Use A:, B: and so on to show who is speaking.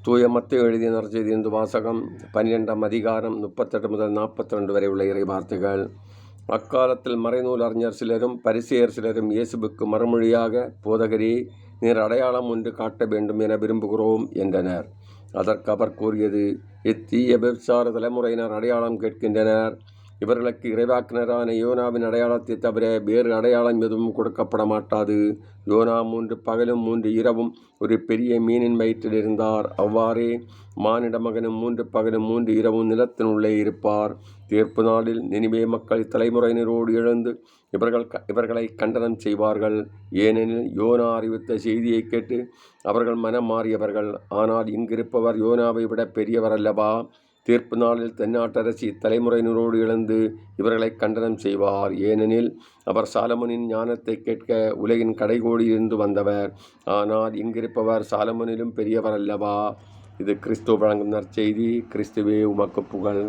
A: தூய மத்தேயு எழுதிய நற்செய்தியிலிருந்து வாசகம். 12ஆம் அதிகாரம் 38 முதல் 42 வரை உள்ள இறை வார்த்தைகள். அக்காலத்தில் மறைநூல் அறிஞர் சிலரும் பரிசேயர் சிலரும் இயேசுவுக்கு மறுமொழியாக, போதகரே, நீர் அடையாளம் ஒன்று காட்ட வேண்டும் என விரும்புகிறோம் என்றனர். அதற்கு அவர் கூறியது, இத்தீய விபச்சார தலைமுறையினர் அடையாளம் கேட்கின்றனர். இவர்களுக்கு இறைவாக்கினரான யோனாவின் அடையாளத்தை தவிர வேறு அடையாளம் எதுவும் கொடுக்கப்பட மாட்டாது. யோனா 3 பகலும் 3 இரவும் ஒரு பெரிய மீனின் வயிற்றில் இருந்தார். அவ்வாறே மானிட மகனும் 3 பகலும் 3 இரவும் நிலத்தினுள்ளே இருப்பார். தீர்ப்பு நாளில் நினிவே மக்கள் தலைமுறையினரோடு எழுந்து இவர்களை கண்டனம் செய்வார்கள். ஏனெனில் யோனா அறிவித்த செய்தியை கேட்டு அவர்கள் மனம் மாறியவர்கள். ஆனால் இங்கிருப்பவர் யோனாவை விட பெரியவர் அல்லவா? தீர்ப்பு நாளில் தென்னாட்டரசி தலைமுறையினரோடு எழுந்து இவர்களை கண்டனம் செய்வார். ஏனெனில் அவர் சாலமோனின் ஞானத்தை கேட்க உலகின் கடைகோடியிலிருந்து வந்தவர். ஆனால் இங்கிருப்பவர் சாலமோனிலும் பெரியவர் அல்லவா? இது கிறிஸ்து வழங்கும் நற்செய்தி. கிறிஸ்துவே உமக்கு புகழ்.